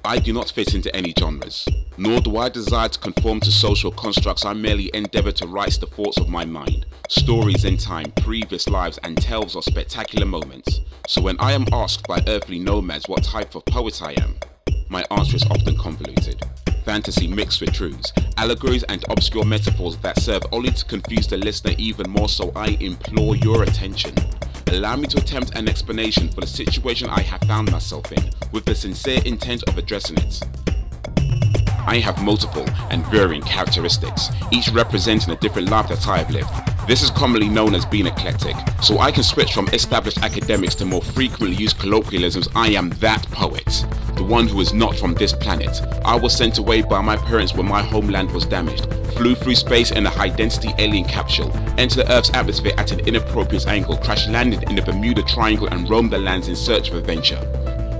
I do not fit into any genres, nor do I desire to conform to social constructs. I merely endeavour to write the thoughts of my mind, stories in time, previous lives, and tales of spectacular moments. So when I am asked by earthly nomads what type of poet I am, my answer is often convoluted. Fantasy mixed with truths, allegories and obscure metaphors that serve only to confuse the listener even more, so I implore your attention. Allow me to attempt an explanation for the situation I have found myself in, with the sincere intent of addressing it. I have multiple and varying characteristics, each representing a different life that I have lived. This is commonly known as being eclectic, so I can switch from established academics to more frequently used colloquialisms. I am that poet, the one who is not from this planet. I was sent away by my parents when my homeland was damaged, flew through space in a high-density alien capsule, entered the Earth's atmosphere at an inappropriate angle, crash-landed in the Bermuda Triangle, and roamed the lands in search of adventure.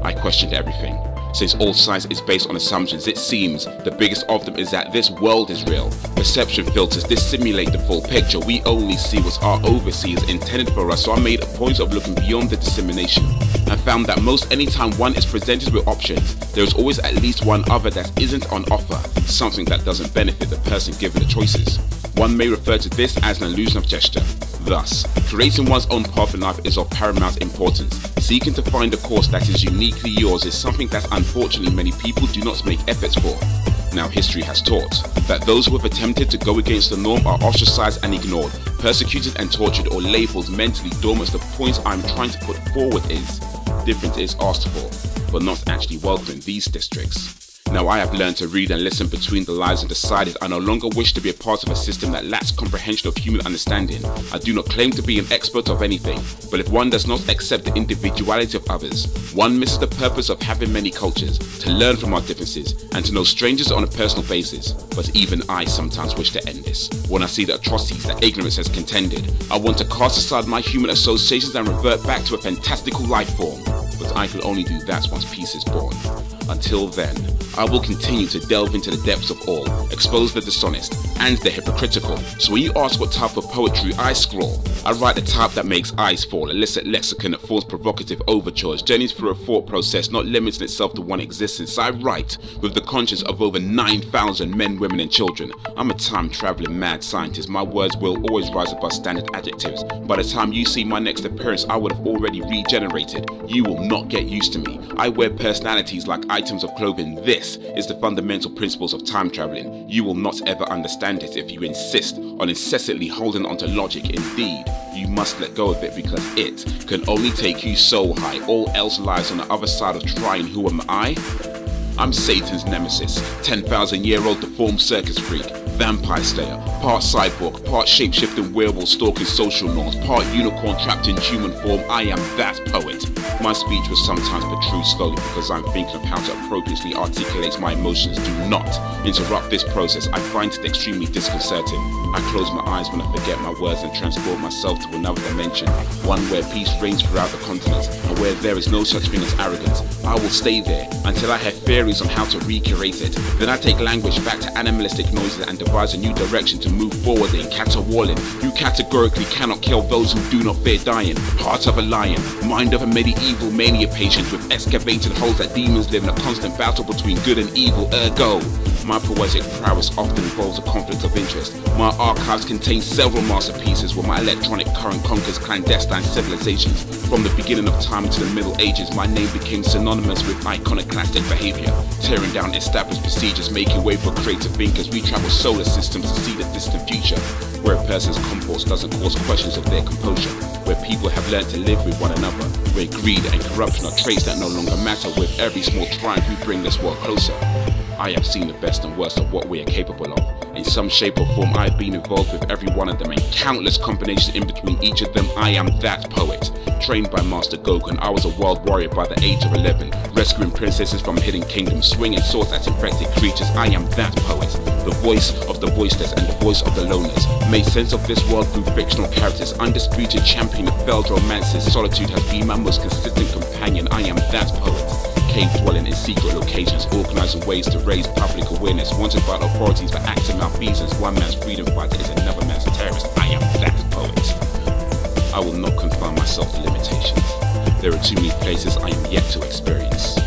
I questioned everything. Since all science is based on assumptions, it seems the biggest of them is that this world is real. Perception filters dissimulate the full picture. We only see what our overseers intended for us, so I made a point of looking beyond the dissemination. I found that most anytime one is presented with options, there is always at least one other that isn't on offer, something that doesn't benefit the person given the choices. One may refer to this as an illusion of gesture. Thus, creating one's own path in life is of paramount importance. Seeking to find a course that is uniquely yours is something that unfortunately many people do not make efforts for. Now, history has taught that those who have attempted to go against the norm are ostracized and ignored, persecuted and tortured, or labeled mentally dormant. The point I'm trying to put forward is, different is asked for, but not actually welcome in these districts. Now, I have learned to read and listen between the lines and decided I no longer wish to be a part of a system that lacks comprehension of human understanding. I do not claim to be an expert of anything, but if one does not accept the individuality of others, one misses the purpose of having many cultures, to learn from our differences, and to know strangers on a personal basis. But even I sometimes wish to end this. When I see the atrocities that ignorance has contended, I want to cast aside my human associations and revert back to a fantastical life form. But I can only do that once peace is born. Until then, I will continue to delve into the depths of all, expose the dishonest and the hypocritical. So when you ask what type of poetry I scrawl, I write the type that makes eyes fall, illicit lexicon that forms provocative overtures, journeys through a thought process not limiting itself to one existence. I write with the conscience of over 9,000 men, women and children. I'm a time-traveling mad scientist. My words will always rise above standard adjectives. By the time you see my next appearance, I would have already regenerated. You will not get used to me. I wear personalities like items of clothing. This is the fundamental principles of time traveling. You will not ever understand it if you insist on incessantly holding onto logic. Indeed, you must let go of it because it can only take you so high. All else lies on the other side of trying. Who am I? I'm Satan's nemesis, 10,000-year-old deformed circus freak, vampire slayer, part cyborg, part shape-shifting werewolf stalking social norms, part unicorn trapped in human form. I am that poet. My speech will sometimes protrude slowly because I'm thinking of how to appropriately articulate my emotions. Do not interrupt this process. I find it extremely disconcerting. I close my eyes when I forget my words and transport myself to another dimension, one where peace reigns throughout the continent and where there is no such thing as arrogance. I will stay there until I have theories on how to recreate it. Then I take language back to animalistic noises and devise a new direction to move forward in. Caterwauling, you categorically cannot kill those who do not fear dying. Heart of a lion, mind of a medieval mania patient with excavated holes that demons live in a constant battle between good and evil. Ergo, my poetic prowess often involves a conflict of interest. My archives contain several masterpieces where my electronic current conquers clandestine civilizations. From the beginning of time to the Middle Ages, my name became synonymous with iconoclastic behavior, tearing down established procedures, making way for creative thinkers. We travel solar systems to see the distant future, where a person's compulse doesn't cause questions of their composure, where people have learned to live with one another, where greed and corruption are traits that no longer matter. With every small triumph, we bring this world closer. I have seen the best and worst of what we are capable of. In some shape or form, I have been involved with every one of them and countless combinations in between each of them. I am that poet. Trained by Master Goku, I was a world warrior by the age of 11, rescuing princesses from hidden kingdoms, swinging swords at infected creatures. I am that poet. The voice of the voiceless and the voice of the loners. Made sense of this world through fictional characters. Undisputed champion of failed romances. Solitude has been my most consistent companion. I am that poet. Cave dwelling in secret locations, organizing ways to raise public awareness, wanted by authorities for acting malfeasance. One man's freedom fighter is another man's terrorist. I am that poet. I will not confine myself to limitations. There are too many places I am yet to experience.